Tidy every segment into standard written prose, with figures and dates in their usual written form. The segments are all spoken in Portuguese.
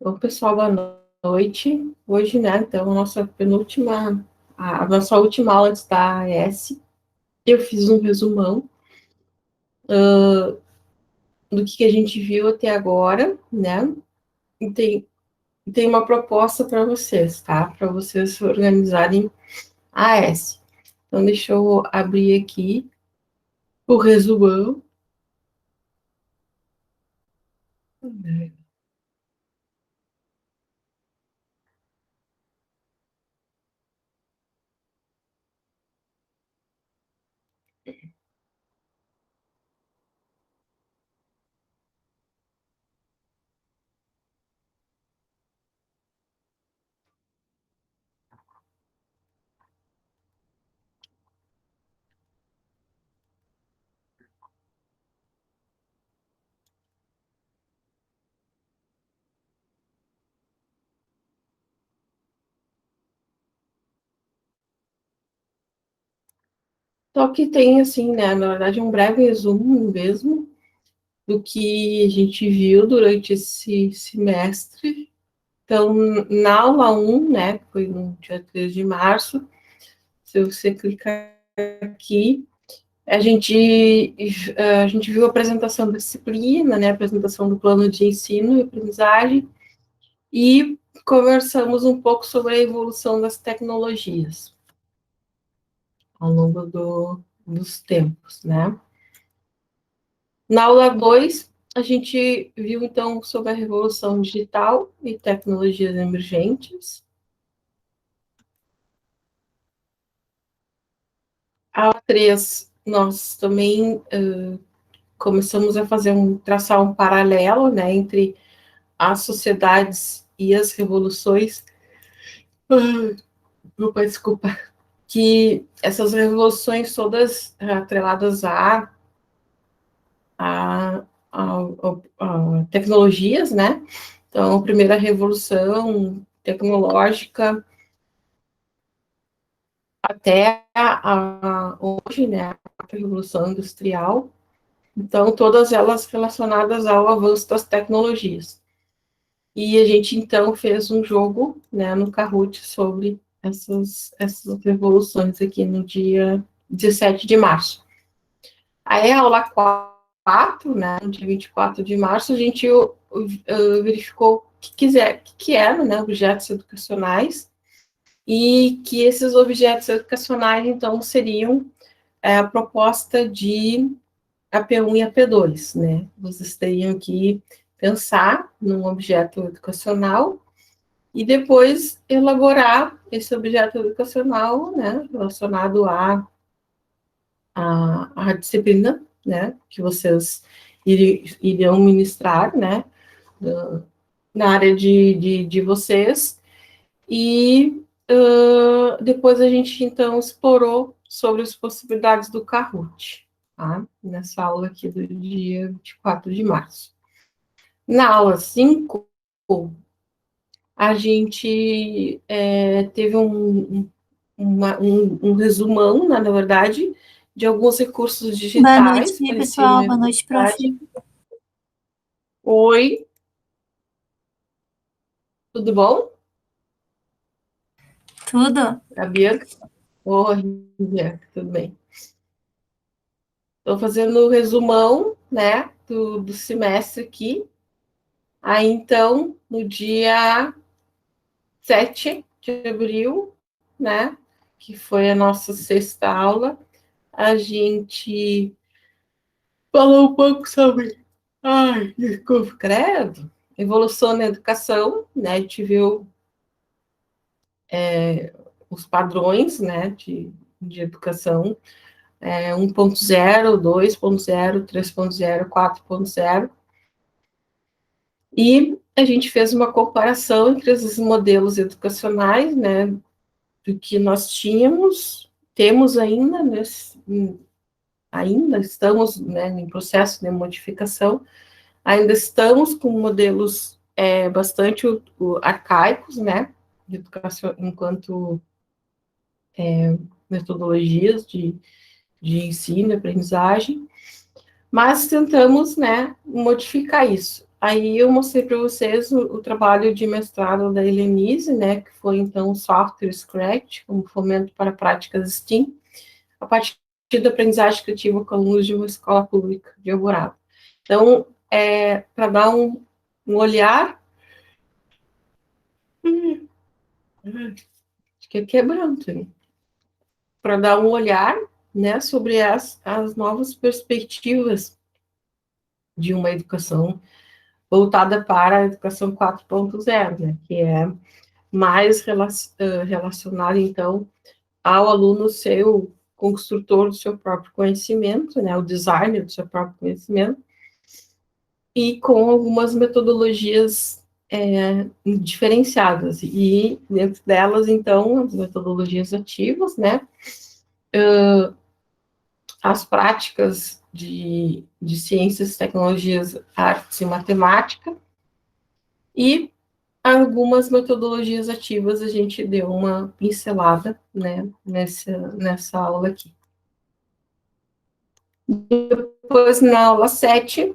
Oi, pessoal, boa noite. Hoje, né, então, a nossa última aula da AS, eu fiz um resumão do que a gente viu até agora, né, e tem uma proposta para vocês, tá? Para vocês se organizarem a AS. Então, deixa eu abrir aqui o resumão. Só que tem, assim, né, na verdade, um breve resumo mesmo do que a gente viu durante esse semestre. Então, na aula 1, né, que foi no dia 3 de março, se você clicar aqui, a gente viu a apresentação da disciplina, né, a apresentação do plano de ensino e aprendizagem, e conversamos um pouco sobre a evolução das tecnologias ao longo dos tempos, né. Na aula 2, a gente viu, então, sobre a revolução digital e tecnologias emergentes. A 3, nós também começamos a traçar um paralelo, né, entre as sociedades e as revoluções. Opa, desculpa. Que essas revoluções todas atreladas a, a tecnologias, né? Então, a primeira revolução tecnológica até hoje, né? A revolução industrial. Então, todas elas relacionadas ao avanço das tecnologias. E a gente, então, fez um jogo, né, no Kahoot sobre essas revoluções aqui no dia 17 de março. Aí, a aula 4, né, no dia 24 de março, a gente verificou o que eram, né, objetos educacionais, e que esses objetos educacionais, então, seriam a proposta de AP1 e AP2, né? Vocês teriam que pensar num objeto educacional e depois elaborar esse objeto educacional, né, relacionado à disciplina, né, que vocês iriam ministrar, né, na área de vocês. E depois a gente, então, explorou sobre as possibilidades do Kahoot, tá? Nessa aula aqui do dia 24 de março. Na aula 5, a gente teve um resumão, né, na verdade, de alguns recursos Boa noite, digitais para ensino pessoal. e Boa noite, prof. aprendizagem. Oi, tudo bom? Tudo? A Bianca? Oi, Bianca, tudo bem? Estou fazendo o resumão, né, do semestre aqui. Aí, então, no dia 7 de abril, né, que foi a nossa sexta aula, a gente falou um pouco sobre, ai, desculpa, credo, evolução na educação, né, a gente viu os padrões, né, de educação, 1.0, 2.0, 3.0, 4.0, e a gente fez uma comparação entre esses modelos educacionais, né, do que nós temos ainda, ainda estamos, né, em processo de modificação, ainda estamos com modelos bastante arcaicos, né, de educação, enquanto metodologias de ensino e aprendizagem, mas tentamos, né, modificar isso. Aí eu mostrei para vocês o trabalho de mestrado da Helenise, né, que foi, então, Software Scratch, como fomento para práticas STEAM, a partir da aprendizagem criativa com alunos de uma escola pública de Alvorada. Então, para dar um olhar... Acho que é quebrando, para dar um olhar, né, sobre as novas perspectivas de uma educação voltada para a educação 4.0, né, que é mais relacionada, então, ao aluno ser o construtor do seu próprio conhecimento, né, o designer do seu próprio conhecimento, e com algumas metodologias diferenciadas, e dentro delas, então, as metodologias ativas, né, as práticas de ciências, tecnologias, artes e matemática, e algumas metodologias ativas a gente deu uma pincelada, né, nessa aula aqui. Depois, na aula 7,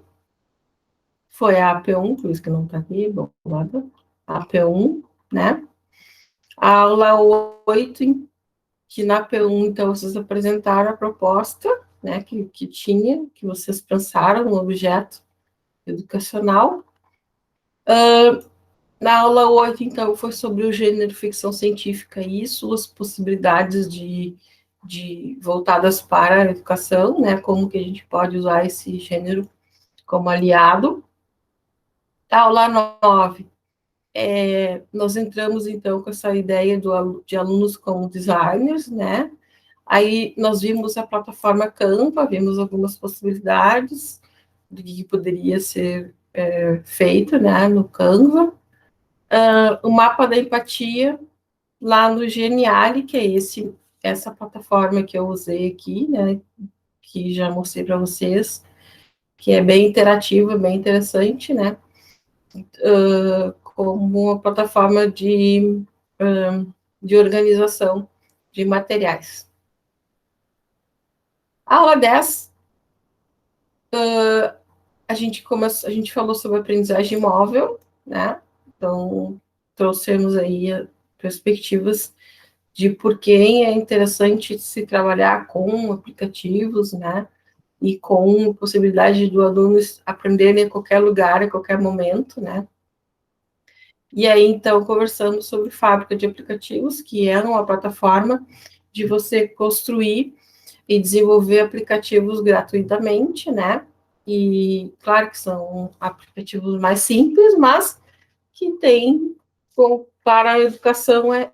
foi a AP1, por isso que não está aqui, bom, nada, a AP1, né? A aula 8, que na AP1, então, vocês apresentaram a proposta, né, que tinha, que vocês pensaram no objeto educacional. Na aula 8, então, foi sobre o gênero ficção científica e suas possibilidades voltadas para a educação, né, como que a gente pode usar esse gênero como aliado. A aula 9, nós entramos, então, com essa ideia de alunos como designers, né, aí nós vimos a plataforma Canva, vimos algumas possibilidades do que poderia ser feito, né, no Canva. O mapa da empatia, lá no Geniali, que é essa plataforma que eu usei aqui, né, que já mostrei para vocês, que é bem interativa, bem interessante, né, como uma plataforma de organização de materiais. A aula 10, a gente falou sobre aprendizagem móvel, né, então trouxemos aí perspectivas de por que é interessante se trabalhar com aplicativos, né, e com possibilidade do aluno aprender em qualquer lugar, a qualquer momento, né. E aí, então, conversamos sobre fábrica de aplicativos, que é uma plataforma de você construir e desenvolver aplicativos gratuitamente, né, e claro que são aplicativos mais simples, mas que tem, para a educação, é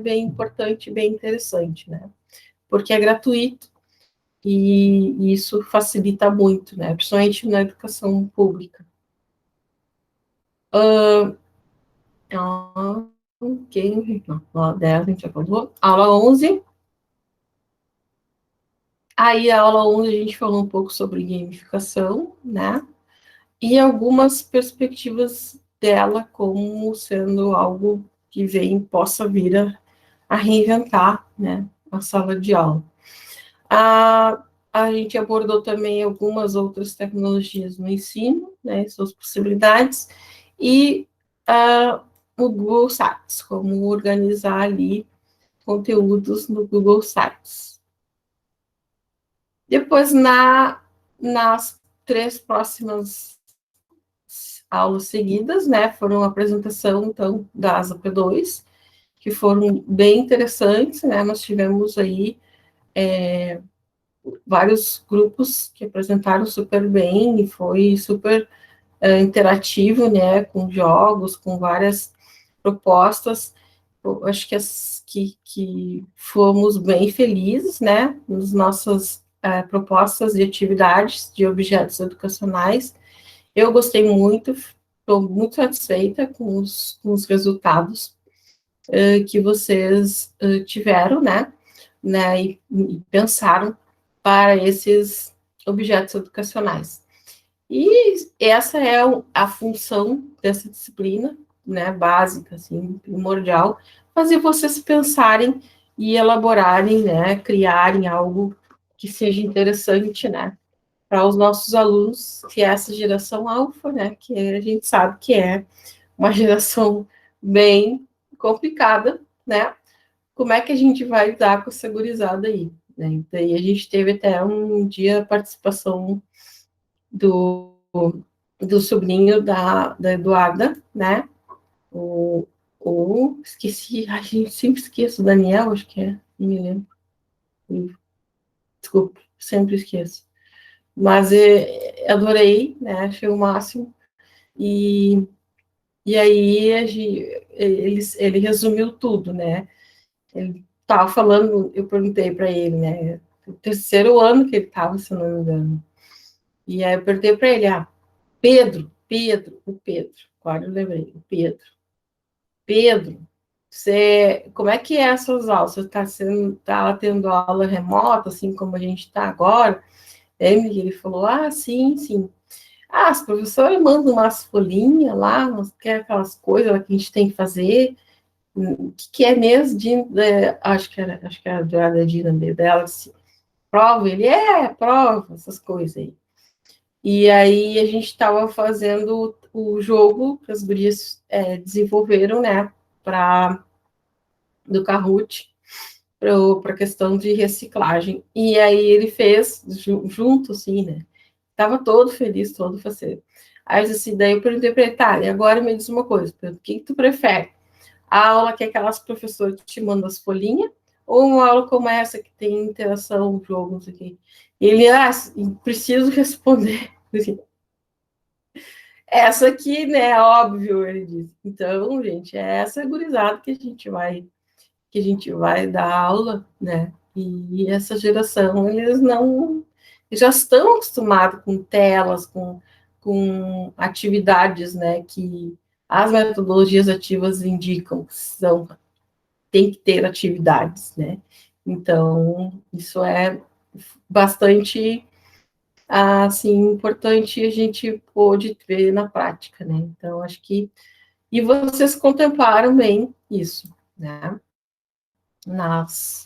bem importante, bem interessante, né? Porque é gratuito e isso facilita muito, né? Principalmente na educação pública. Ok, aula 10, a gente já falou. Aula 11. Aí, a aula 11, a gente falou um pouco sobre gamificação, né? E algumas perspectivas dela como sendo algo que possa vir a reinventar, né, a sala de aula. A gente abordou também algumas outras tecnologias no ensino, né, suas possibilidades, e o Google Sites, como organizar ali conteúdos no Google Sites. Depois, nas 3 próximas aulas seguidas, né, foram a apresentação, então, da ASAP2, que foram bem interessantes, né, nós tivemos aí vários grupos que apresentaram super bem, e foi super interativo, né, com jogos, com várias propostas. Eu acho que fomos bem felizes, né, nas nossas propostas de atividades de objetos educacionais. Eu gostei muito, estou muito satisfeita com os resultados que vocês tiveram, né, e pensaram para esses objetos educacionais. E essa é a função dessa disciplina, né, básica, assim, primordial, fazer vocês pensarem e elaborarem, né, criarem algo que seja interessante, né, para os nossos alunos, que é essa geração alfa, né, que a gente sabe que é uma geração bem complicada, né? Como é que a gente vai lidar com essa gurizada aí? Né? Então, a gente teve até um dia a participação do, do sobrinho da Eduarda, né? Esqueci, a gente sempre esqueço, o Daniel, acho que é, não me lembro. Desculpa, sempre esqueço. Mas adorei, né? Achei o máximo. E, e aí ele resumiu tudo, né? Ele estava falando, eu perguntei para ele, né? O terceiro ano que ele estava, se não me engano. E aí eu perguntei para ele, o Pedro, agora eu lembrei, o Pedro, como é que é essas aulas? Você está tendo aula remota, assim como a gente está agora? Ele falou, sim, sim. As professoras mandam umas folhinhas lá, aquelas coisas que a gente tem que fazer, que é mesmo acho que era a Dina dela, assim, prova, ele prova, essas coisas aí. E aí a gente estava fazendo o jogo que as gurias desenvolveram, né, do Kahoot, para a questão de reciclagem. E aí ele fez junto, assim, né? Tava todo feliz, todo faceiro. Aí assim, daí eu perguntei para ele, tá, e agora me diz uma coisa, o que tu prefere? A aula que aquelas professoras te mandam as folhinhas, ou uma aula como essa que tem interação, jogo, não sei o quê? Ele, preciso responder. Essa aqui, né, óbvio, ele disse. Então, gente, é essa gurizada que a gente vai dar aula, né? E essa geração, eles não já estão acostumados com telas, com atividades, né? Que as metodologias ativas indicam que tem que ter atividades, né? Então, isso é bastante assim importante a gente pôde ver na prática, né? Então, acho que e vocês contemplaram bem isso, né?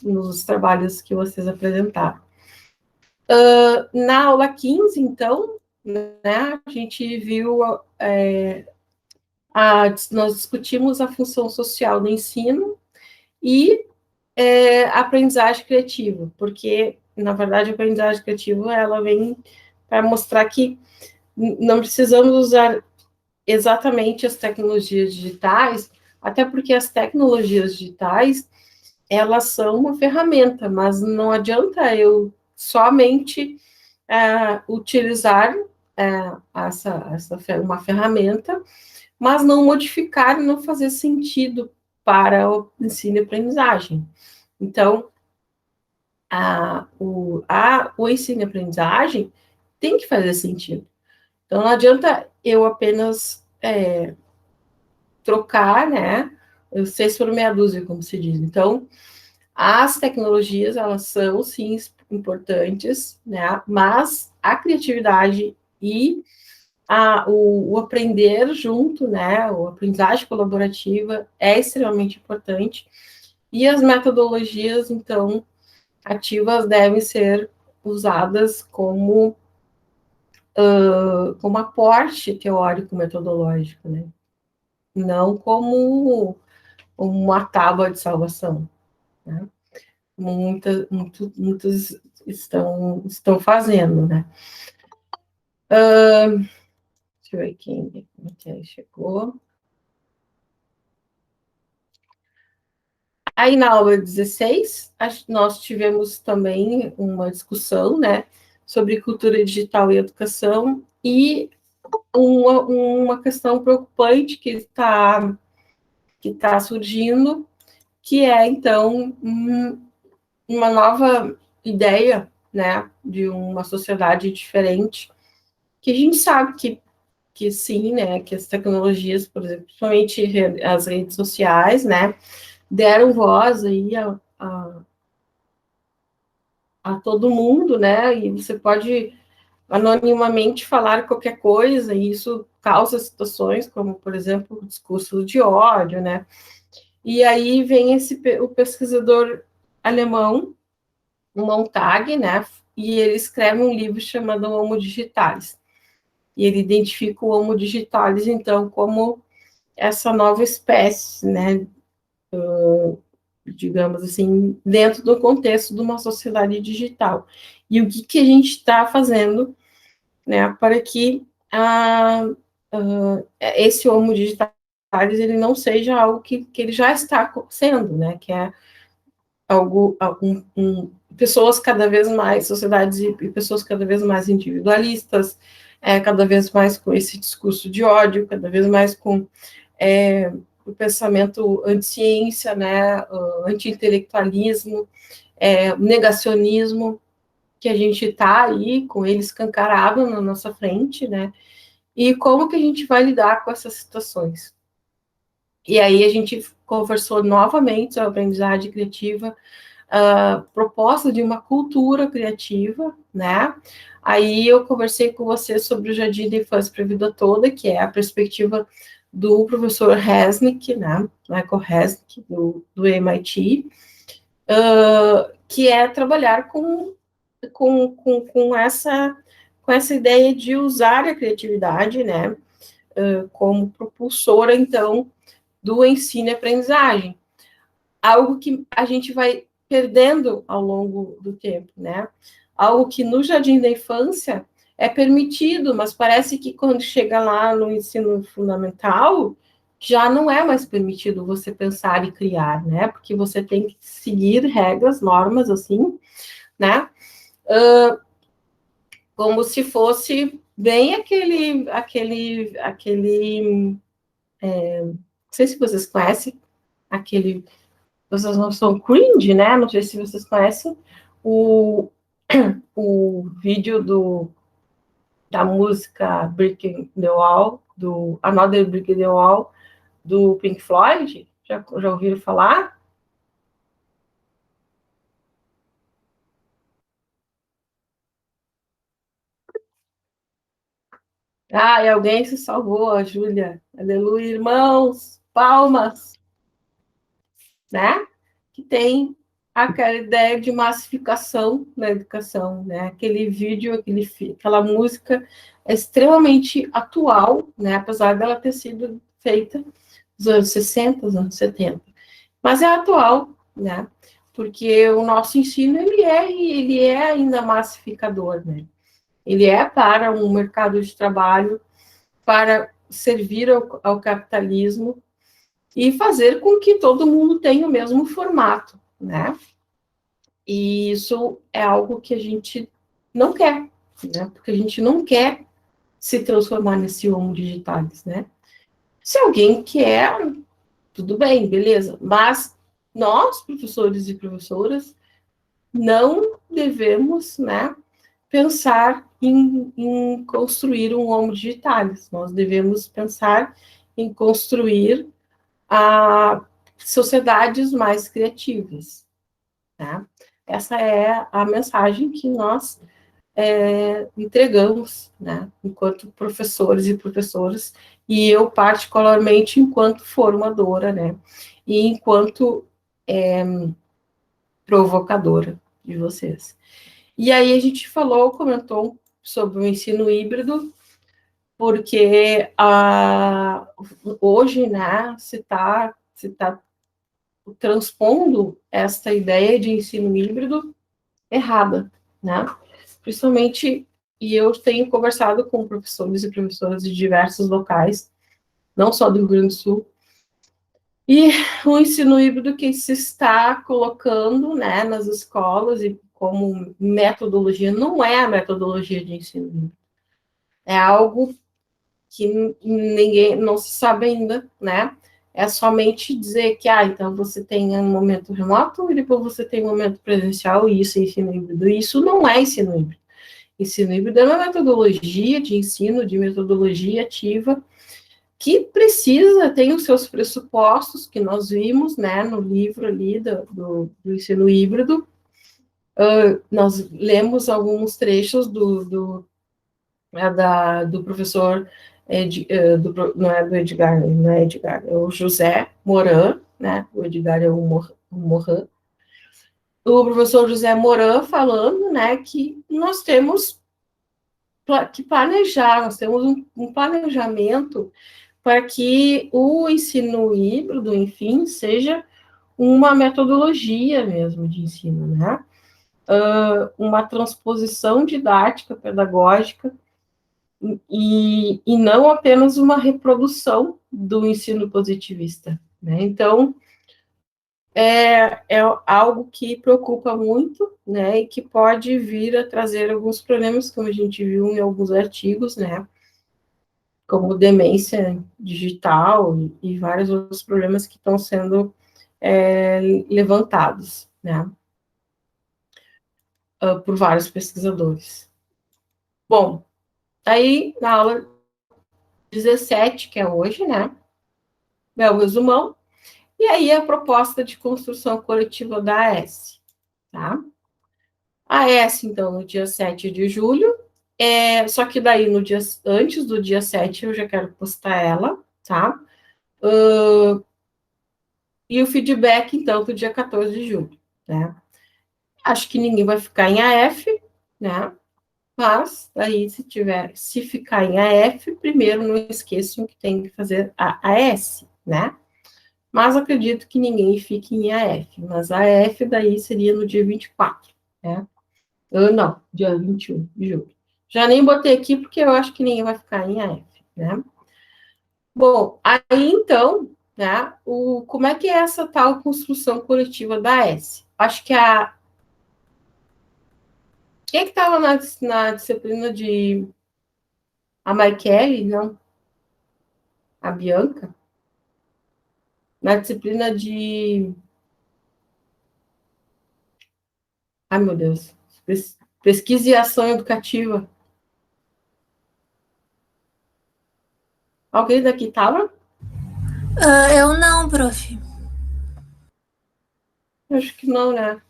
Nos trabalhos que vocês apresentaram. Na aula 15, então, né, a gente viu, nós discutimos a função social do ensino e a aprendizagem criativa, porque, na verdade, a aprendizagem criativa, ela vem para mostrar que não precisamos usar exatamente as tecnologias digitais, até porque as tecnologias digitais, elas são uma ferramenta, mas não adianta eu somente utilizar uma ferramenta, mas não modificar e não fazer sentido para o ensino e aprendizagem. Então, o ensino e aprendizagem tem que fazer sentido. Então, não adianta eu apenas trocar, né? Eu sei por meia dúzia, como se diz. Então, as tecnologias, elas são, sim, importantes, né? Mas a criatividade e o aprender junto, né? A aprendizagem colaborativa é extremamente importante. E as metodologias, então, ativas devem ser usadas como aporte teórico metodológico, né? Não como uma tábua de salvação, né? Muitos estão fazendo, né? Deixa eu ver quem chegou. Aí na aula 16, nós tivemos também uma discussão, né, sobre cultura digital e educação, e uma questão preocupante que tá surgindo, que é, então, uma nova ideia, né, de uma sociedade diferente, que a gente sabe que sim, né, que as tecnologias, por exemplo, principalmente as redes sociais, né, deram voz aí a todo mundo, né, e você pode anonimamente falar qualquer coisa, e isso causa situações como, por exemplo, o discurso de ódio, né, e aí vem o pesquisador alemão, um Montag, né? E ele escreve um livro chamado Homo Digitalis. E ele identifica o Homo Digitalis, então, como essa nova espécie, né? Digamos assim, dentro do contexto de uma sociedade digital. E o que a gente está fazendo, né, para que esse Homo Digitalis ele não seja algo que ele já está sendo, né, que é algo, pessoas cada vez mais, sociedades e pessoas cada vez mais individualistas, cada vez mais com esse discurso de ódio, cada vez mais com o pensamento anti-ciência, né, anti-intelectualismo, o negacionismo, que a gente está aí com ele escancarado na nossa frente, né, e como que a gente vai lidar com essas situações. E aí a gente conversou novamente sobre a aprendizagem criativa, proposta de uma cultura criativa, né? Aí eu conversei com você sobre o Jardim da Infância para a Vida Toda, que é a perspectiva do professor Resnick, né? Michael Resnick, do MIT, que é trabalhar com essa ideia de usar a criatividade, né? Como propulsora, então, do ensino e aprendizagem. Algo que a gente vai perdendo ao longo do tempo, né? Algo que no jardim da infância é permitido, mas parece que quando chega lá no ensino fundamental, já não é mais permitido você pensar e criar, né? Porque você tem que seguir regras, normas, assim, né? Como se fosse bem não sei se vocês conhecem, vocês não são cringe, né? Não sei se vocês conhecem o, o vídeo da música Breaking the Wall, do Another Brick in the Wall, do Pink Floyd. Já ouviram falar? Ah, e alguém se salvou, a Júlia. Aleluia, irmãos. Palmas, né? Que tem aquela ideia de massificação na educação, né? Aquele vídeo, aquela música é extremamente atual, né? Apesar dela ter sido feita nos anos 60, nos anos 70. Mas é atual, né? Porque o nosso ensino, ele é ainda massificador, né? Ele é para um mercado de trabalho, para servir ao capitalismo, e fazer com que todo mundo tenha o mesmo formato, né? E isso é algo que a gente não quer, né? Porque a gente não quer se transformar nesse homo digitalis, né? Se alguém quer, tudo bem, beleza, mas nós, professores e professoras, não devemos, né, pensar em construir um homo digitalis, nós devemos pensar em construir sociedades mais criativas, né? Essa é a mensagem que nós entregamos, né, enquanto professores e professoras, e eu particularmente enquanto formadora, né, e enquanto provocadora de vocês. E aí a gente comentou sobre o ensino híbrido, porque hoje, né, se tá transpondo esta ideia de ensino híbrido errada, né? Principalmente, e eu tenho conversado com professores e professoras de diversos locais, não só do Rio Grande do Sul, e o ensino híbrido que se está colocando, né, nas escolas e como metodologia, não é a metodologia de ensino híbrido. É algo que ninguém não se sabe ainda, né? É somente dizer que, então você tem um momento remoto e depois você tem um momento presencial e isso é ensino híbrido. Isso não é ensino híbrido. Ensino híbrido é uma metodologia de ensino, de metodologia ativa, que tem os seus pressupostos, que nós vimos, né, no livro ali do ensino híbrido. Nós lemos alguns trechos do professor, não é do Edgar, não é Edgar, é o José Moran, né, o Edgar é o Moran, o professor José Moran falando, né, que nós temos que planejar, nós temos um planejamento para que o ensino híbrido, enfim, seja uma metodologia mesmo de ensino, né? Uma transposição didática, pedagógica, e não apenas uma reprodução do ensino positivista, né? Então, é algo que preocupa muito, né, e que pode vir a trazer alguns problemas, como a gente viu em alguns artigos, né, como demência digital e vários outros problemas que estão sendo levantados, né, por vários pesquisadores. Bom, aí na aula 17, que é hoje, né, é o resumão, e aí a proposta de construção coletiva da AS, tá? A AS, então, no dia 7 de julho, só que daí, no dia, antes do dia 7, eu já quero postar ela, tá? E o feedback, então, do dia 14 de julho, né? Acho que ninguém vai ficar em AF, né? Mas, daí, se ficar em AF, primeiro não esqueçam que tem que fazer a AS, né? Mas acredito que ninguém fique em AF, mas a AF daí seria no dia 24, né? Não, dia 21 de julho. Já nem botei aqui porque eu acho que ninguém vai ficar em AF, né? Bom, aí então, né, como é que é essa tal construção coletiva da S? Acho que quem é que estava na disciplina de... A Maikele, não? A Bianca? Na disciplina de... Ai, meu Deus. Pesquisa e ação educativa. Alguém daqui estava? Eu não, prof. Acho que não, né?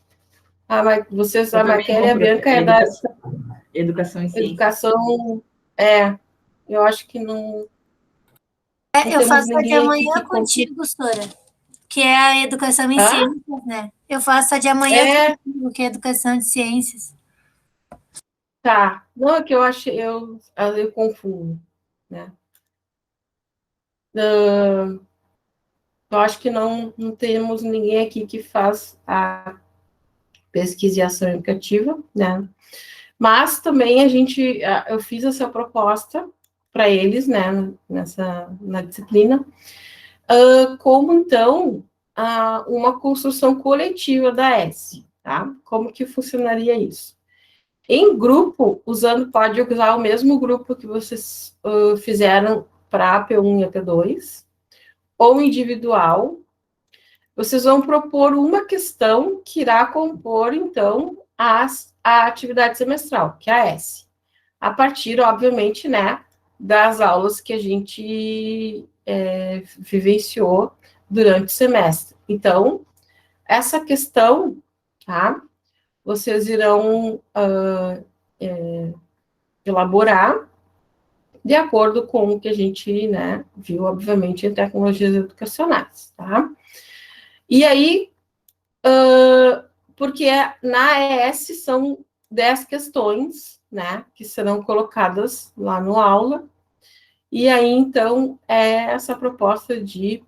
Vocês, Eu a também Maquele e não, a prof. Bianca É é da educação e ciência. educação. Eu acho que não, não Eu temos faço a de ninguém aqui amanhã que compre. contigo, Sora, que é a educação em Ah, ciências, né? Eu faço a de amanhã é, contigo, que é a educação de ciências. tá. Não, é que eu acho, eu confundo, né? Eu acho que não temos ninguém aqui que faz a pesquisa e ação educativa, né? Mas também eu fiz essa proposta para eles, né, na disciplina, como então uma construção coletiva da S, tá? Como que funcionaria isso? Em grupo, pode usar o mesmo grupo que vocês fizeram para a P1 e a P2, ou individual, vocês vão propor uma questão que irá compor, então, a atividade semestral, que é a S. A partir, obviamente, né, das aulas que a gente vivenciou durante o semestre. Então, essa questão, tá, vocês irão elaborar de acordo com o que a gente, né, viu, obviamente, em tecnologias educacionais, tá? E aí, porque na ES são 10 questões, né, que serão colocadas lá no aula, e aí, então, é essa proposta de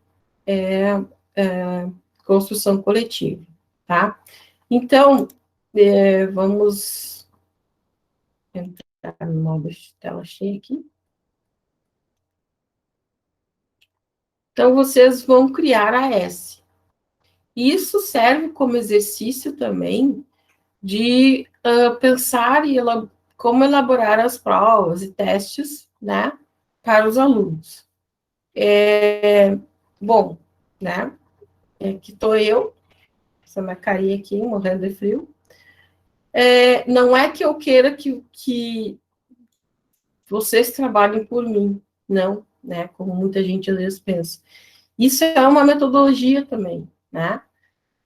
construção coletiva, tá? Então, vamos entrar no modo de tela cheia aqui. Então, vocês vão criar a S. Isso serve como exercício também de pensar como elaborar as provas e testes, né, para os alunos. Bom, né, que estou eu, essa minha carinha aqui, morrendo de frio. Não é que eu queira que vocês trabalhem por mim, não, né, como muita gente às vezes pensa. Isso é uma metodologia também, né,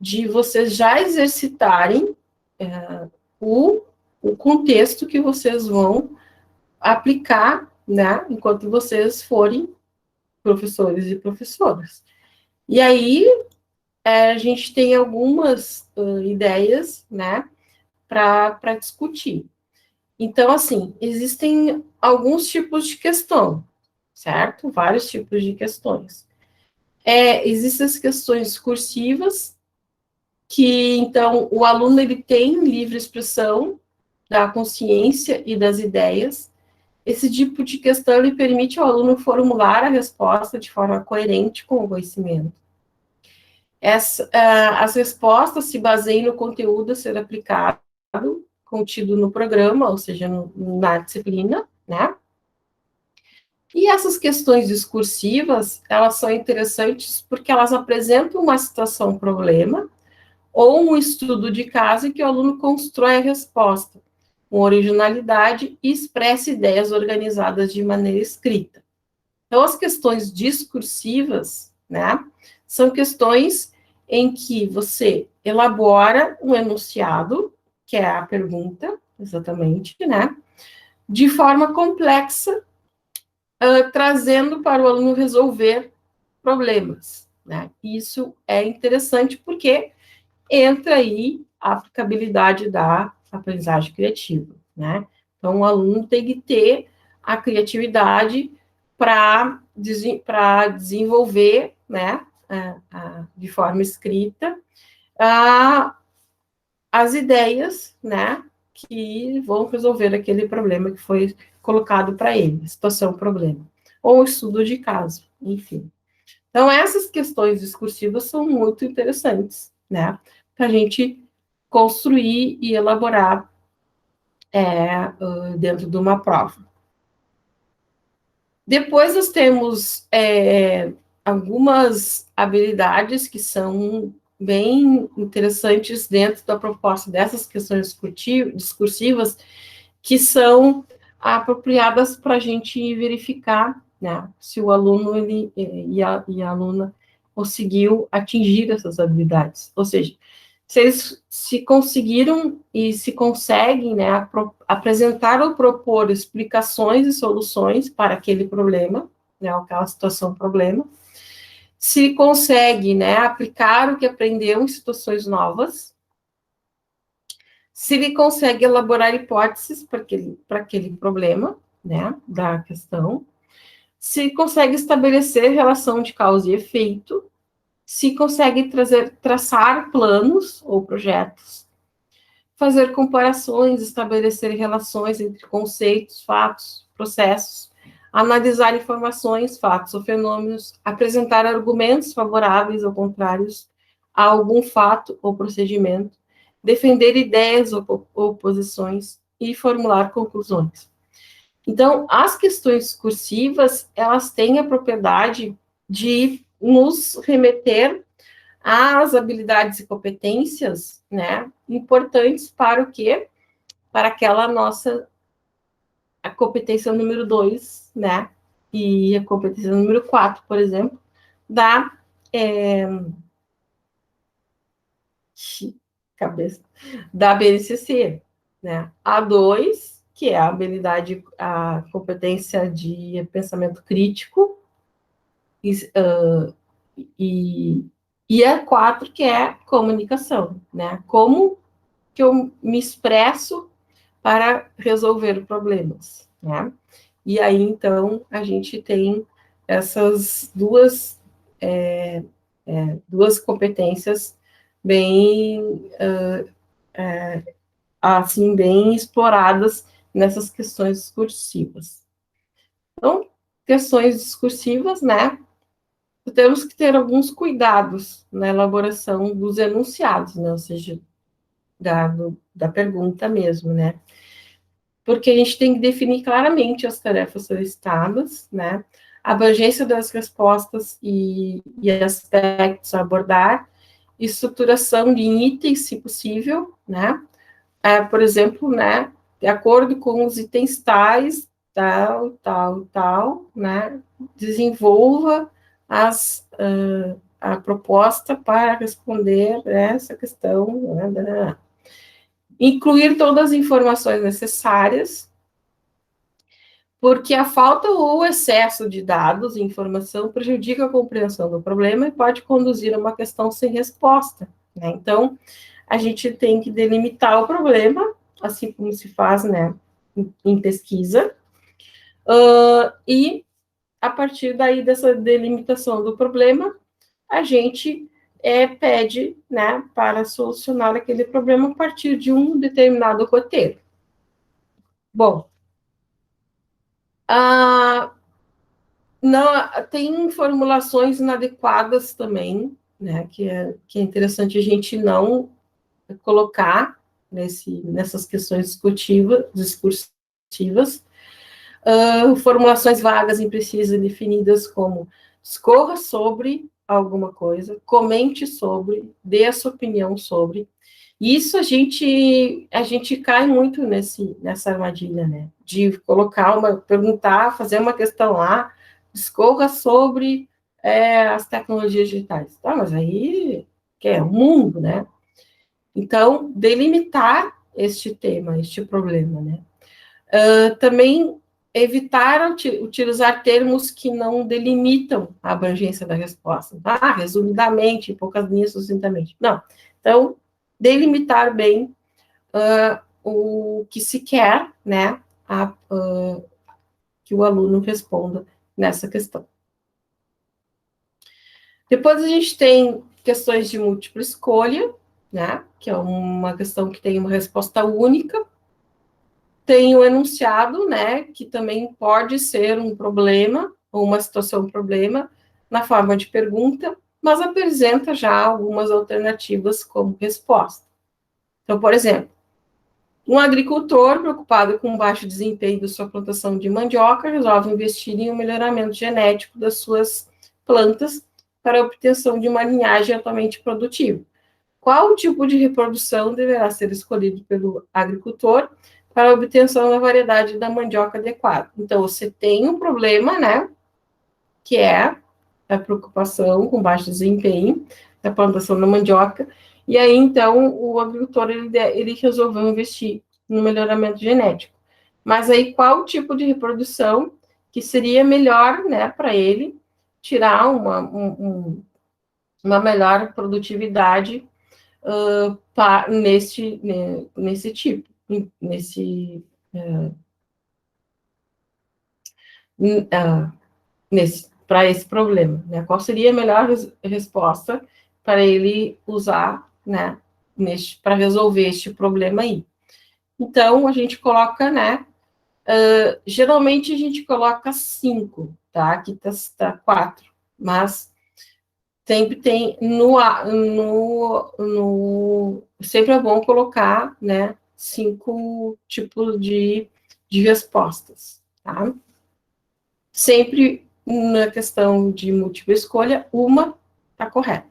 de vocês já exercitarem o, o contexto que vocês vão aplicar, né, enquanto vocês forem professores e professoras. E aí, a gente tem algumas ideias, né, para discutir. Então, assim, existem alguns tipos de questão, certo? Vários tipos de questões. Existem as questões discursivas, que, então, o aluno ele tem livre expressão da consciência e das ideias. Esse tipo de questão ele permite ao aluno formular a resposta de forma coerente com o conhecimento. As respostas se baseiam no conteúdo a ser aplicado, contido no programa, ou seja, na disciplina, né? E essas questões discursivas, elas são interessantes porque elas apresentam uma situação-problema ou um estudo de caso em que o aluno constrói a resposta com originalidade e expressa ideias organizadas de maneira escrita. Então, as questões discursivas, né, são questões em que você elabora um enunciado, que é a pergunta, exatamente, né, de forma complexa, trazendo para o aluno resolver problemas, né. Isso é interessante porque entra aí a aplicabilidade da aprendizagem criativa, né. Então, o aluno tem que ter a criatividade para desenvolver, né, de forma escrita, as ideias, né, que vão resolver aquele problema que foi colocado para ele, situação-problema, ou estudo de caso, enfim. Então, essas questões discursivas são muito interessantes, né, para a gente construir e elaborar dentro de uma prova. Depois nós temos algumas habilidades que são bem interessantes dentro da proposta dessas questões discursivas, que são apropriadas para a gente verificar, né, se o aluno e a aluna conseguiu atingir essas habilidades. Ou seja, se eles se conseguiram e se conseguem, né, apresentar ou propor explicações e soluções para aquele problema, né, aquela situação-problema, se consegue, né, aplicar o que aprendeu em situações novas, se ele consegue elaborar hipóteses para aquele problema, né, da questão, se consegue estabelecer relação de causa e efeito, se consegue traçar planos ou projetos, fazer comparações, estabelecer relações entre conceitos, fatos, processos, analisar informações, fatos ou fenômenos, apresentar argumentos favoráveis ou contrários a algum fato ou procedimento, defender ideias ou posições e formular conclusões. Então, as questões discursivas, elas têm a propriedade de nos remeter às habilidades e competências, né, importantes para o quê? Para aquela a competência número 2, né, e a competência número 4, por exemplo, da da BNCC, né? A 2, que é a habilidade, a competência de pensamento crítico, e a 4, que é comunicação, né? Como que eu me expresso para resolver problemas, né? E aí, então, a gente tem essas duas competências bem, assim, bem exploradas nessas questões discursivas. Então, questões discursivas, né? Temos que ter alguns cuidados na elaboração dos enunciados, né? Ou seja, da pergunta mesmo, né? Porque a gente tem que definir claramente as tarefas solicitadas, né? A abrangência das respostas e aspectos a abordar, estruturação de itens, se possível, né? Por exemplo, né? De acordo com os itens tais, tal, tal, tal, né? Desenvolva a proposta para responder essa questão, né? Incluir todas as informações necessárias porque a falta ou o excesso de dados e informação prejudica a compreensão do problema e pode conduzir a uma questão sem resposta, né? Então, a gente tem que delimitar o problema, assim como se faz, né, em pesquisa, e a partir daí dessa delimitação do problema, a gente pede, né, para solucionar aquele problema a partir de um determinado roteiro. Bom, não, tem formulações inadequadas também, né, que é interessante a gente não colocar nessas questões discursivas, formulações vagas, imprecisas, definidas como discorra sobre alguma coisa, comente sobre, dê a sua opinião sobre. Isso a gente cai muito nessa armadilha, né? De perguntar, fazer uma questão lá, discorra sobre as tecnologias digitais. Tá, mas aí que é o mundo, né? Então, delimitar este tema, este problema, né? Também evitar utilizar termos que não delimitam a abrangência da resposta. Tá? Resumidamente, em poucas linhas, sucintamente. Não. Então, delimitar bem o que se quer, né, que o aluno responda nessa questão. Depois a gente tem questões de múltipla escolha, né, que é uma questão que tem uma resposta única. Tem o enunciado, né, que também pode ser um problema, ou uma situação problema, na forma de pergunta, mas apresenta já algumas alternativas como resposta. Então, por exemplo, um agricultor preocupado com o baixo desempenho da sua plantação de mandioca resolve investir em um melhoramento genético das suas plantas para a obtenção de uma linhagem altamente produtiva. Qual o tipo de reprodução deverá ser escolhido pelo agricultor para a obtenção da variedade da mandioca adequada? Então, você tem um problema, né, que é a preocupação com baixo desempenho da plantação da mandioca, e aí, então, o agricultor, ele resolveu investir no melhoramento genético. Mas aí, qual o tipo de reprodução que seria melhor, né, para ele tirar uma melhor produtividade nesse tipo, para esse problema, né? Qual seria a melhor resposta para ele usar, né, para resolver este problema aí? Então, a gente coloca, né, geralmente a gente coloca 5, tá? Aqui tá 4, mas sempre tem sempre é bom colocar, né, 5 tipos de respostas, tá? Sempre na questão de múltipla escolha, uma está correta.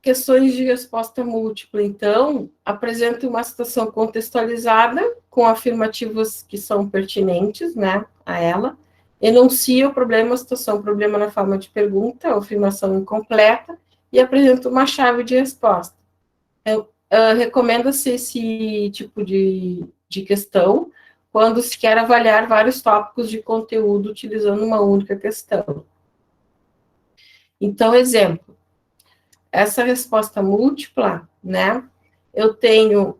Questões de resposta múltipla, então, apresentam uma situação contextualizada, com afirmativas que são pertinentes, né, a ela, enuncia o problema, a situação, o problema na forma de pergunta, afirmação incompleta, e apresenta uma chave de resposta. Recomenda-se esse tipo de questão quando se quer avaliar vários tópicos de conteúdo utilizando uma única questão. Então, exemplo, essa resposta múltipla, né, eu tenho,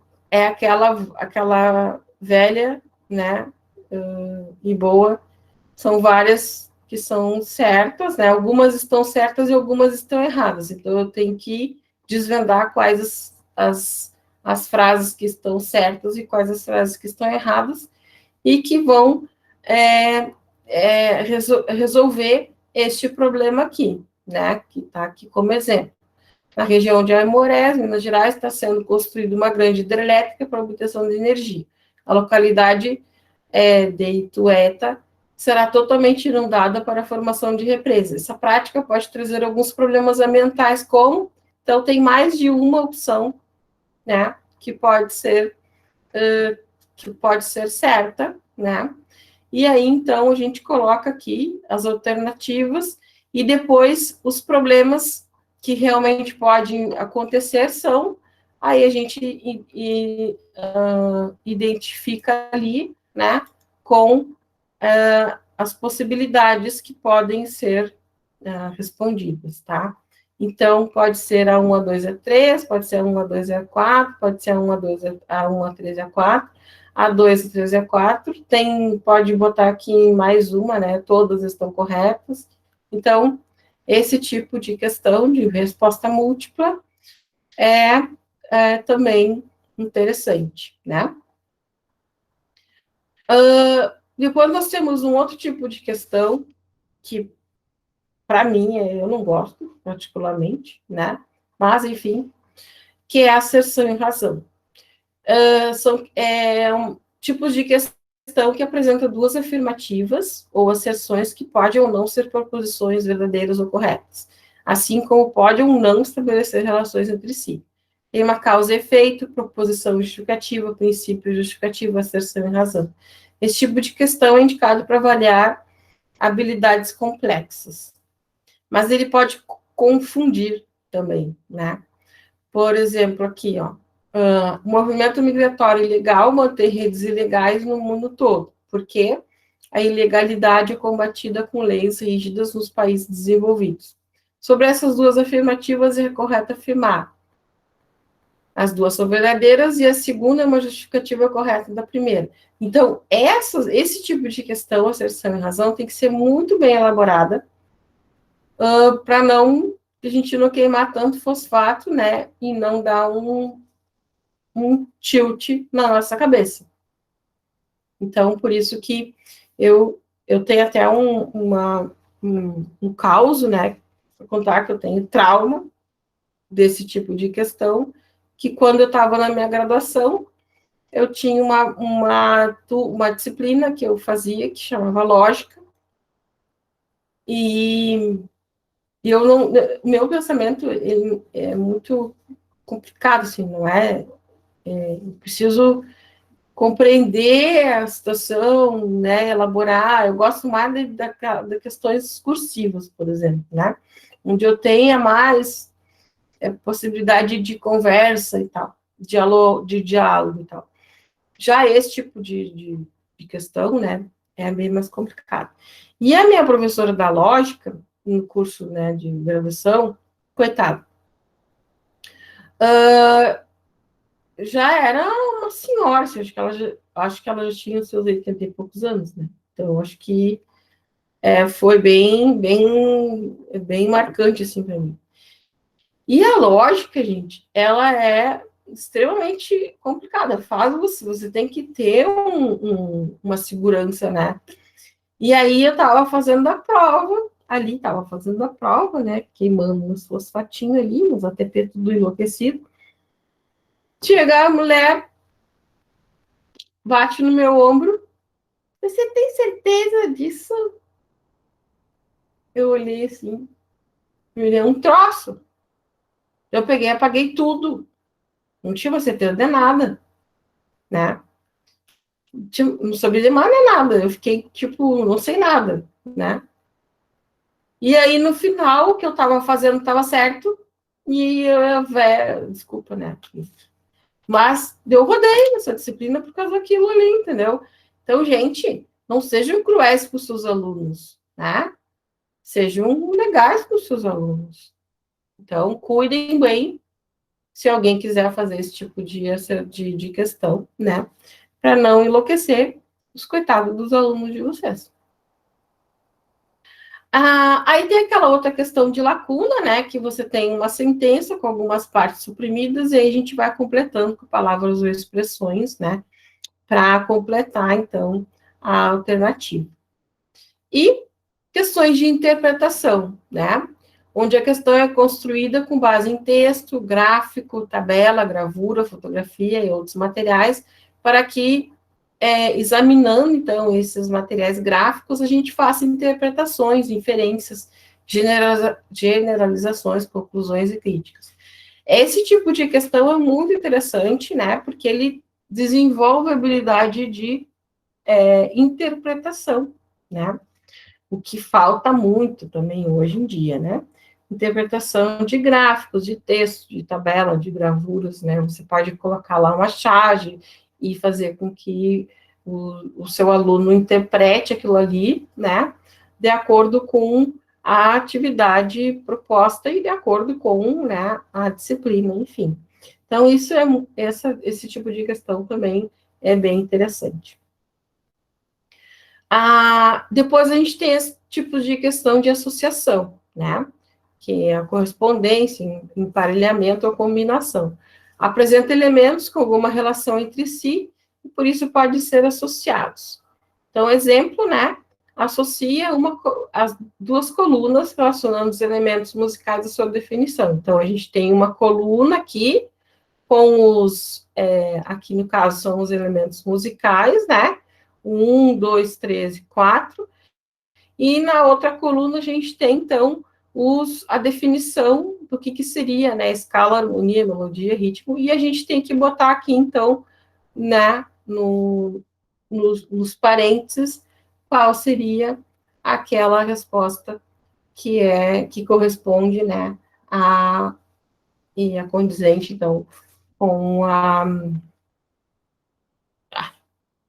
aquela velha, né, e boa, são várias que são certas, né, algumas estão certas e algumas estão erradas, então eu tenho que desvendar quais as frases que estão certas e quais as frases que estão erradas, e que vão resolver este problema aqui, né, que está aqui como exemplo. Na região de Aimorés, Minas Gerais, está sendo construída uma grande hidrelétrica para obtenção de energia. A localidade de Itueta será totalmente inundada para a formação de represas. Essa prática pode trazer alguns problemas ambientais, como, então, tem mais de uma opção, né, que pode ser certa, né, e aí, então, a gente coloca aqui as alternativas, e depois os problemas que realmente podem acontecer são aí a gente identifica ali, né, com as possibilidades que podem ser respondidas, tá? Então, pode ser a 1, A2, A3, pode ser a 1, A2, A4, pode ser a 1, A2, A1, A3, A4, A2, A3, A4, pode botar aqui mais uma, né? Todas estão corretas. Então, esse tipo de questão de resposta múltipla é também interessante, né? Depois nós temos um outro tipo de questão que, para mim, eu não gosto particularmente, né? Mas, enfim, que é a asserção em razão. São tipos de questão que apresentam duas afirmativas ou asserções que podem ou não ser proposições verdadeiras ou corretas, assim como pode ou não estabelecer relações entre si. Tem uma causa e efeito, proposição justificativa, princípio justificativo, asserção e razão. Esse tipo de questão é indicado para avaliar habilidades complexas, mas ele pode confundir também, né? Por exemplo, aqui, ó, o movimento migratório ilegal mantém redes ilegais no mundo todo, porque a ilegalidade é combatida com leis rígidas nos países desenvolvidos. Sobre essas duas afirmativas, é correto afirmar: as duas são verdadeiras e a segunda é uma justificativa correta da primeira. Então, esse tipo de questão, asserção e razão, tem que ser muito bem elaborada para a gente não queimar tanto fosfato, né, e não dar um tilt na nossa cabeça. Então, por isso que eu tenho até um caos, né, para contar que eu tenho trauma desse tipo de questão, que quando eu estava na minha graduação, eu tinha uma disciplina que eu fazia, que chamava lógica, e eu não, meu pensamento ele é muito complicado, assim, não é? Eu preciso compreender a situação, né, elaborar. Eu gosto mais de questões discursivas, por exemplo, né, onde eu tenha mais possibilidade de conversa e tal, de diálogo e tal. Já esse tipo de questão, né, é bem mais complicado. E a minha professora da lógica, no curso, né, de graduação, coitada, já era uma senhora, assim, acho que ela já tinha os seus 80 e poucos anos, né? Então, acho que foi bem marcante, assim, para mim. E a lógica, gente, ela é extremamente complicada. Você tem que ter uma segurança, né? E aí eu estava fazendo a prova, né? Queimando uns fosfatinhos ali, uns ATP tudo enlouquecido. Chega a mulher, bate no meu ombro. Você tem certeza disso? Eu olhei assim, me deu um troço. Eu peguei, apaguei tudo. Não tinha certeza de nada, né? Não sabia de mais nem nada. Eu fiquei, tipo, não sei nada, né? E aí, no final, o que eu estava fazendo estava certo. E desculpa, né? Mas eu rodei nessa disciplina por causa daquilo ali, entendeu? Então, gente, não sejam cruéis com os seus alunos, né? Sejam legais com os seus alunos. Então, cuidem bem se alguém quiser fazer esse tipo de questão, né? Para não enlouquecer os coitados dos alunos de vocês. Aí tem aquela outra questão de lacuna, né? Que você tem uma sentença com algumas partes suprimidas, e aí a gente vai completando com palavras ou expressões, né? Para completar, então, a alternativa. E questões de interpretação, né? Onde a questão é construída com base em texto, gráfico, tabela, gravura, fotografia e outros materiais, para que, examinando, então, esses materiais gráficos, a gente faça interpretações, inferências, generalizações, conclusões e críticas. Esse tipo de questão é muito interessante, né? Porque ele desenvolve a habilidade de interpretação, né? O que falta muito também hoje em dia, né? interpretação de gráficos, de texto, de tabela, de gravuras, né? Você pode colocar lá uma charge e fazer com que o seu aluno interprete aquilo ali, né? De acordo com a atividade proposta e de acordo com, né, a disciplina, enfim. Então, esse tipo de questão também é bem interessante. Depois a gente tem esse tipo de questão de associação, né? Que é a correspondência, emparelhamento ou combinação. Apresenta elementos com alguma relação entre si e por isso podem ser associados. Então, exemplo, né? Associa as duas colunas relacionando os elementos musicais à sua definição. Então, a gente tem uma coluna aqui com aqui no caso são os elementos musicais, né? 1, 2, 3 e 4. E na outra coluna a gente tem, então, a definição do que seria, né? Escala, harmonia, melodia, ritmo. E a gente tem que botar aqui, então, né? Nos parênteses, qual seria aquela resposta que corresponde, né? E a condizente, então, com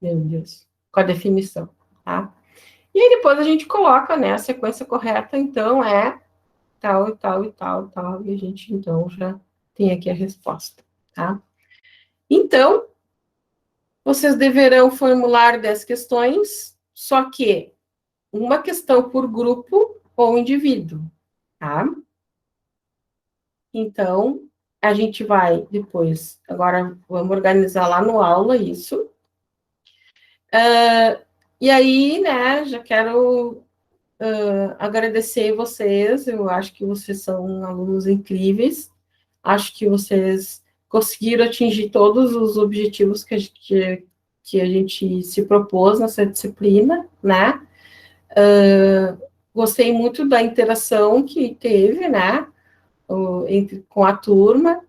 meu Deus, com a definição, tá? E aí depois a gente coloca, né, a sequência correta, então é tal e tal e tal e tal, e a gente então já tem aqui a resposta, tá? Então, vocês deverão formular 10 questões, só que uma questão por grupo ou indivíduo, tá? Então, a gente vai depois, agora vamos organizar lá no aula isso. E aí, né, já quero agradecer vocês, eu acho que vocês são alunos incríveis, acho que vocês conseguiram atingir todos os objetivos que a gente se propôs nessa disciplina, né? Gostei muito da interação que teve, né, com a turma,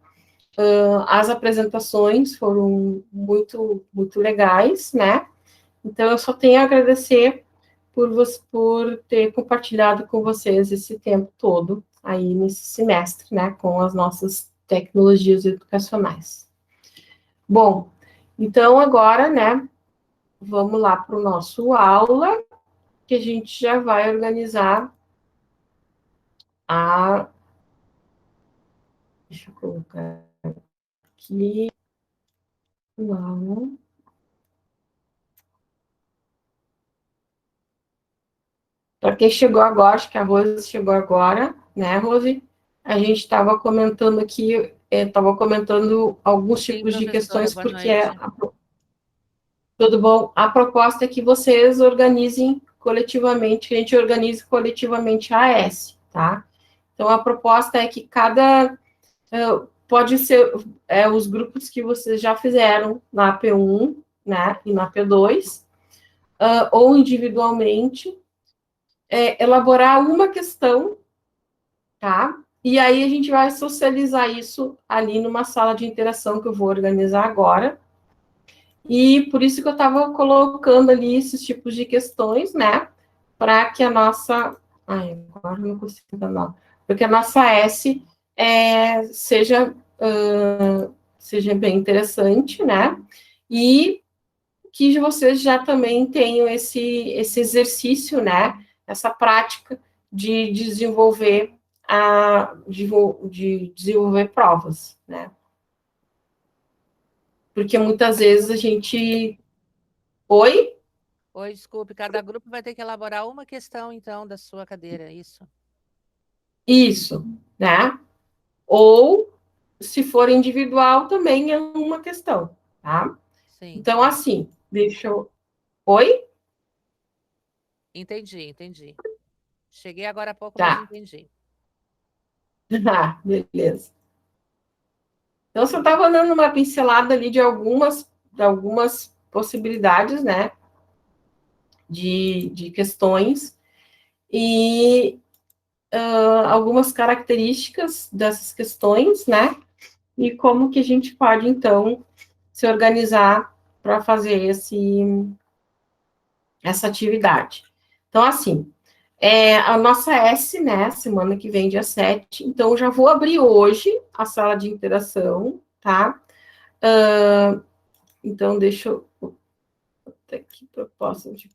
as apresentações foram muito, muito legais, né? Então, eu só tenho a agradecer por ter compartilhado com vocês esse tempo todo, aí nesse semestre, né, com as nossas tecnologias educacionais. Bom, então agora, né, vamos lá para o nosso aula, que a gente já vai organizar deixa eu colocar aqui o aula. Para quem chegou agora, acho que a Rose chegou agora, né, Rose? A gente estava comentando aqui, estava comentando alguns tipos de questões, porque tudo bom? A proposta é que vocês organizem coletivamente, que a gente organize coletivamente a AS, tá? Então, a proposta é que pode ser os grupos que vocês já fizeram na P1, né, e na P2, ou individualmente, elaborar uma questão, tá? E aí a gente vai socializar isso ali numa sala de interação que eu vou organizar agora. E por isso que eu estava colocando ali esses tipos de questões, né? Para que a nossa. Ai, agora não consigo não. Para que a nossa S seja bem interessante, né? E que vocês já também tenham esse exercício, né? Essa prática de desenvolver de desenvolver provas, né? Porque muitas vezes a gente. Oi? Oi, desculpe, cada grupo vai ter que elaborar uma questão, então, da sua cadeira, isso? Isso, né? Ou, se for individual, também é uma questão, tá? Sim. Então, assim, deixa eu. Oi? Entendi. Cheguei agora há pouco, Tá. mas entendi. Ah, beleza. Então, você estava dando uma pincelada ali de algumas possibilidades, né? De questões e algumas características dessas questões, né? E como que a gente pode, então, se organizar para fazer essa atividade. Então, assim, A nossa S, né, semana que vem, dia 7, então eu já vou abrir hoje a sala de interação, tá? Então, deixa eu... Até aqui, proposta de...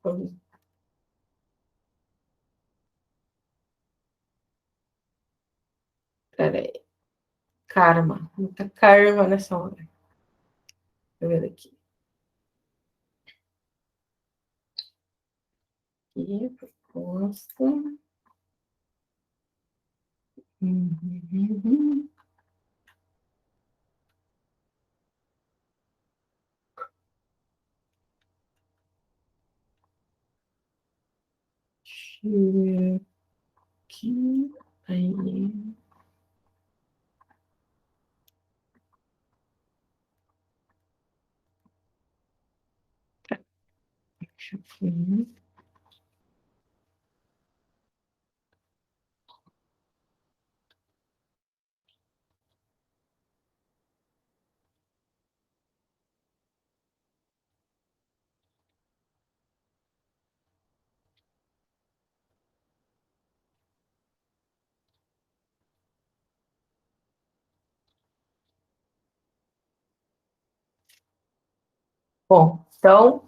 Peraí. Karma. Muita karma nessa hora. Deixa eu ver aqui. Aqui, proposta. Uhum. Deixa eu ver aqui. Aí. Deixa eu ver. Bom, então,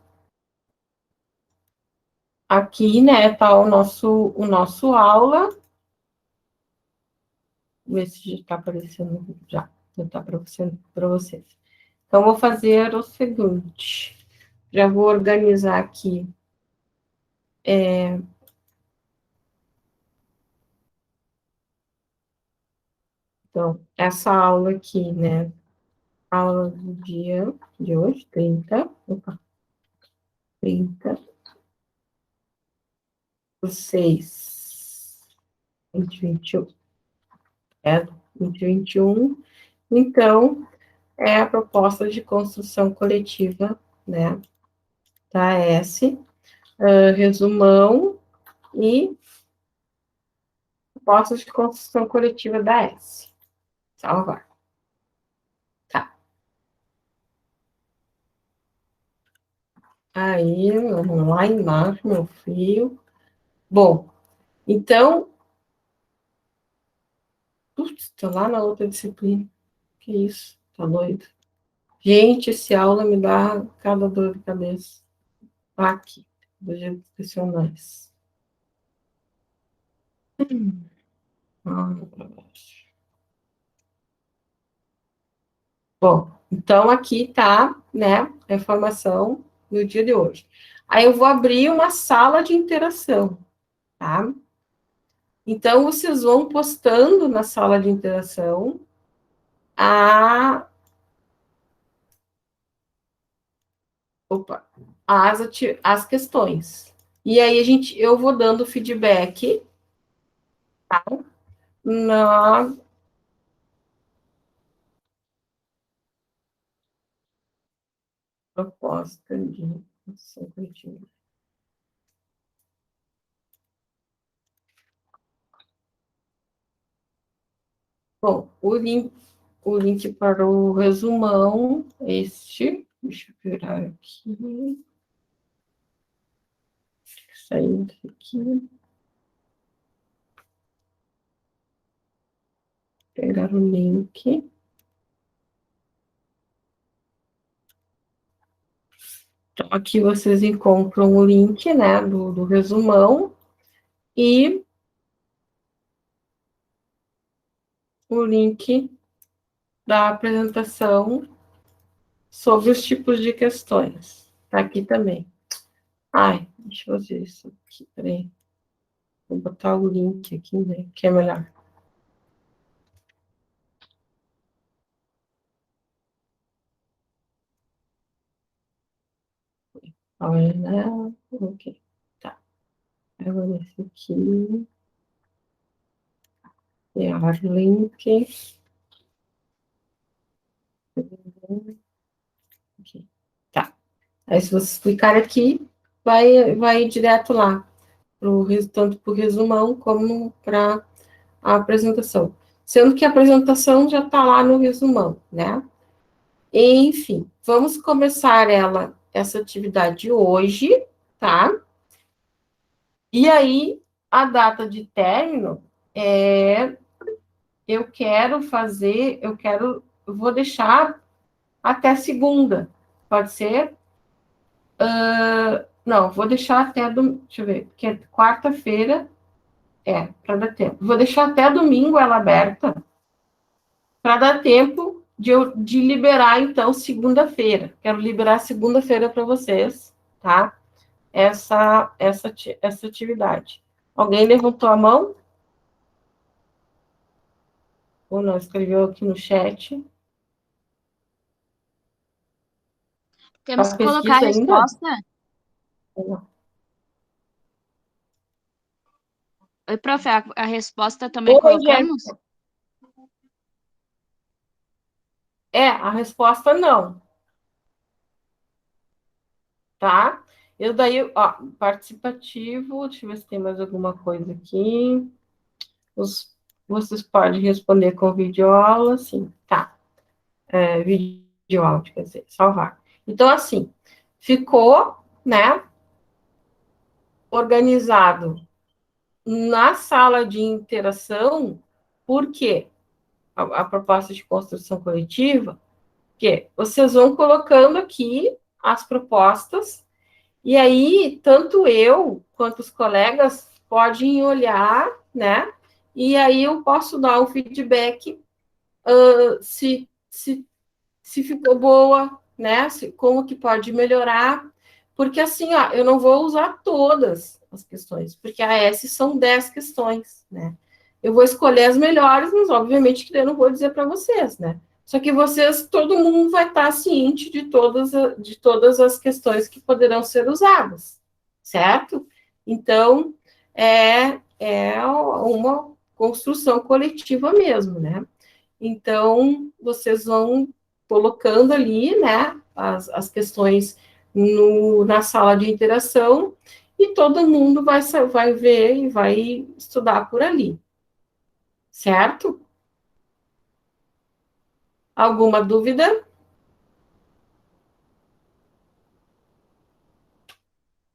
aqui, né, tá o nosso aula. Ver se já está aparecendo, já está aparecendo para vocês. Então, vou fazer o seguinte, já vou organizar aqui. Então, essa aula aqui, né, aula do dia de hoje, 30, opa, 30, 6, 2021, 2021. Então, é a proposta de construção coletiva, né, da S, resumão e propostas de construção coletiva da S. Salvar. Tá. Aí, vamos lá embaixo, meu filho. Bom, então, putz, tô lá na outra disciplina. Que isso? Tá doido? Gente, esse aula me dá cada dor de cabeça. Aqui, dos educacionais. Bom, então aqui tá, né, a informação do dia de hoje. Aí eu vou abrir uma sala de interação, tá? Então, vocês vão postando na sala de interação a, opa, as questões. E aí eu vou dando feedback, tá? Na proposta de ação coletiva. Bom, o link para o resumão, deixa eu virar aqui, sair daqui, pegar o link. Então, aqui vocês encontram o link, né, do resumão e o link da apresentação sobre os tipos de questões. Tá aqui também. Ai, deixa eu fazer isso aqui, peraí. Vou botar o link aqui, né, que é melhor. Olha, né? Ok, tá. Agora esse aqui. Criar link. Aqui. Tá. Aí, se vocês clicarem aqui, vai direto lá, tanto para o resumão como para a apresentação. Sendo que a apresentação já está lá no resumão, né? Enfim, vamos começar essa atividade hoje, tá? E aí, a data de término eu vou deixar até segunda, pode ser? Não, vou deixar até, deixa eu ver, porque é quarta-feira, para dar tempo. Vou deixar até domingo ela aberta, para dar tempo de liberar, então, segunda-feira. Quero liberar segunda-feira para vocês, tá? Essa atividade. Alguém levantou a mão? Ou não, escreveu aqui no chat. Temos que colocar a resposta. Oi, prof, a resposta também colocamos? A resposta não. Tá? Eu daí, ó, participativo, deixa eu ver se tem mais alguma coisa aqui. Vocês podem responder com videoaula, sim, tá. Videoaula, quer dizer, salvar. Então, assim, ficou, né, organizado na sala de interação, por quê? A proposta de construção coletiva, que vocês vão colocando aqui as propostas, e aí, tanto eu quanto os colegas podem olhar, né? E aí eu posso dar um feedback se ficou boa, né? Como que pode melhorar. Porque assim, ó, eu não vou usar todas as questões, porque a S são 10 questões, né? Eu vou escolher as melhores, mas obviamente que eu não vou dizer para vocês, né? Só que vocês, todo mundo vai estar ciente de todas as questões que poderão ser usadas, certo? Então, é uma construção coletiva mesmo, né? Então, vocês vão colocando ali, né, as questões na sala de interação e todo mundo vai ver e vai estudar por ali, certo? Alguma dúvida?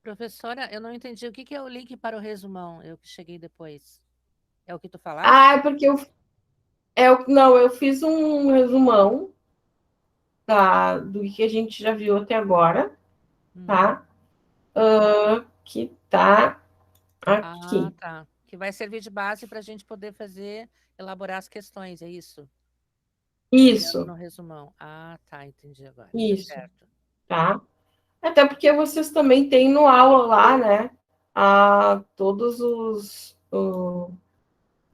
Professora, eu não entendi o que é o link para o resumão, eu que cheguei depois. É o que tu falaste? É porque eu fiz um resumão do que a gente já viu até agora, tá? Que tá aqui. Tá. Que vai servir de base para a gente poder elaborar as questões, é isso? Isso. No resumão. Tá, entendi agora. Isso. Certo. Tá? Até porque vocês também têm no aula lá, né?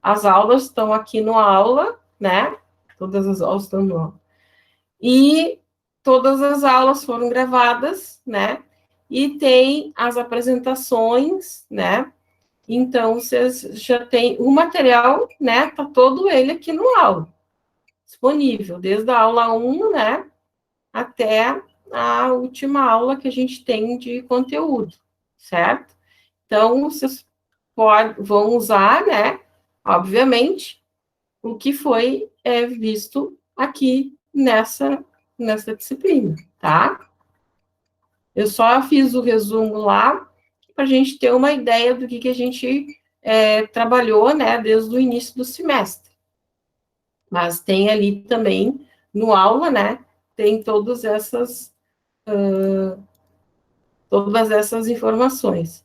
As aulas estão aqui no aula, né? Todas as aulas estão no aula. E todas as aulas foram gravadas, né? E tem as apresentações, né? Então, vocês já têm o material, né? Tá todo ele aqui no aula, disponível, desde a aula 1, né? Até a última aula que a gente tem de conteúdo, certo? Então, vocês vão usar, né? Obviamente, o que foi visto aqui nessa disciplina, tá? Eu só fiz o resumo lá para a gente ter uma ideia do que a gente trabalhou, né, desde o início do semestre. Mas tem ali também, no aula, né, tem todas essas informações.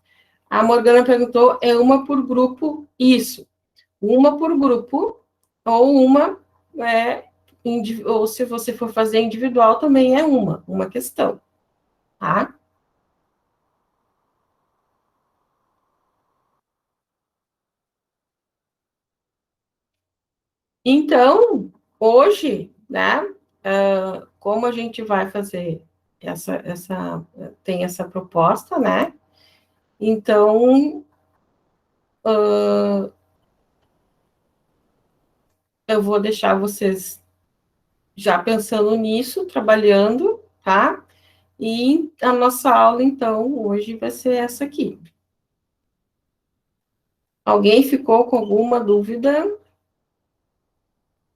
A Morgana perguntou, é uma por grupo? Isso. Uma por grupo, ou uma, ou se você for fazer individual, também é uma questão, tá? Então, hoje, né, como a gente vai fazer tem essa proposta, né, então, eu vou deixar vocês já pensando nisso, trabalhando, tá? E a nossa aula, então, hoje vai ser essa aqui. Alguém ficou com alguma dúvida?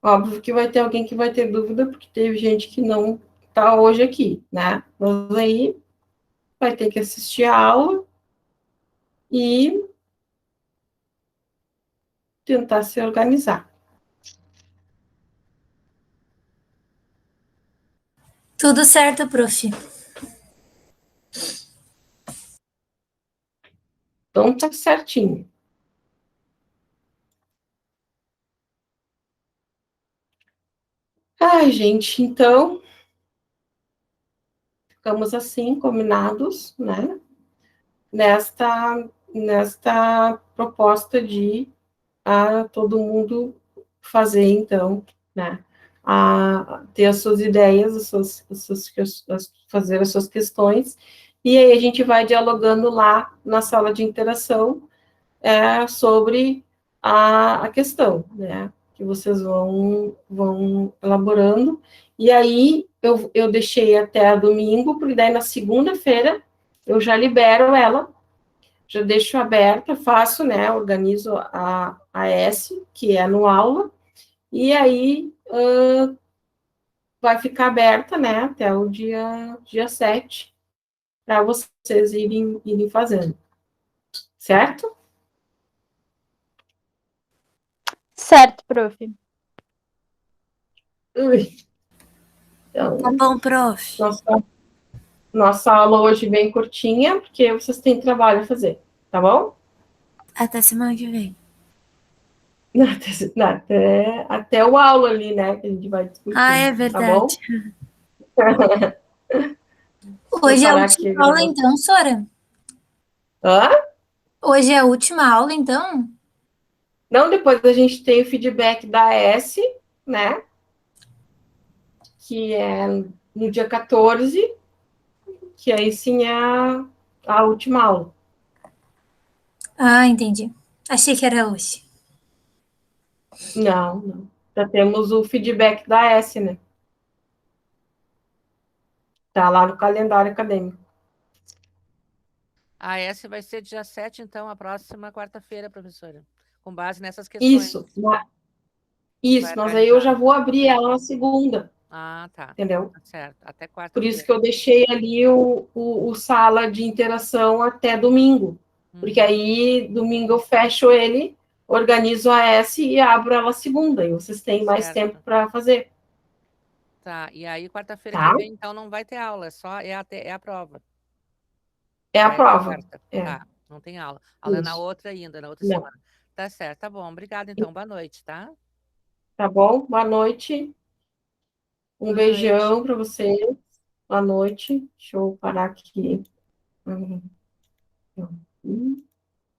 Óbvio que vai ter alguém que vai ter dúvida, porque teve gente que não está hoje aqui, né? Mas aí vai ter que assistir a aula e tentar se organizar. Tudo certo, prof. Então, tá certinho. Ai, gente, então, ficamos assim, combinados, né? Nesta proposta de todo mundo fazer, então, né? Ter as suas ideias, fazer as suas questões, e aí a gente vai dialogando lá na sala de interação sobre a questão, né? Que vocês vão elaborando, e aí eu deixei até domingo, porque daí na segunda-feira eu já libero ela, já deixo aberta, faço, né, organizo a S, que é no aula, e aí vai ficar aberta, né, até o dia 7, para vocês irem fazendo, certo? Certo, prof. Ui. Então, Tá bom, prof. nossa aula hoje bem curtinha, porque vocês têm trabalho a fazer, tá bom? Até semana que vem. Até o aula ali, né, que a gente vai discutir, Ah, é tá bom? verdade. Deixa eu Hoje é a parar aqui a última aula, gravação. então, Sora? Hã? Hoje é a última aula, então? Não, depois a gente tem o feedback da S, né? Que é no dia 14, que aí sim é a última aula. Ah, entendi. Achei que era hoje. Não. Já temos o feedback da S, né? Tá lá no calendário acadêmico. A S vai ser dia 7, então, a próxima quarta-feira, professora. Com base nessas questões. Isso, mas aí eu já vou abrir ela na segunda. Ah, tá. Entendeu? Tá certo. Até Por isso quarta-feira. que eu deixei ali o sala de interação até domingo. Porque aí, domingo, eu fecho ele, organizo a S e abro ela segunda. E vocês têm mais tempo para fazer. Tá. E aí, quarta-feira Tá? que vem, então, não vai ter aula. É a prova. É a Já prova. quarta. É. Tá. Não tem aula. Aula é na Isso. outra ainda, na outra Não. semana. Tá certo. Tá bom. Obrigada, então. Boa noite, tá? Tá bom? Boa noite. Um Boa beijão para vocês. Boa noite. Deixa eu parar aqui.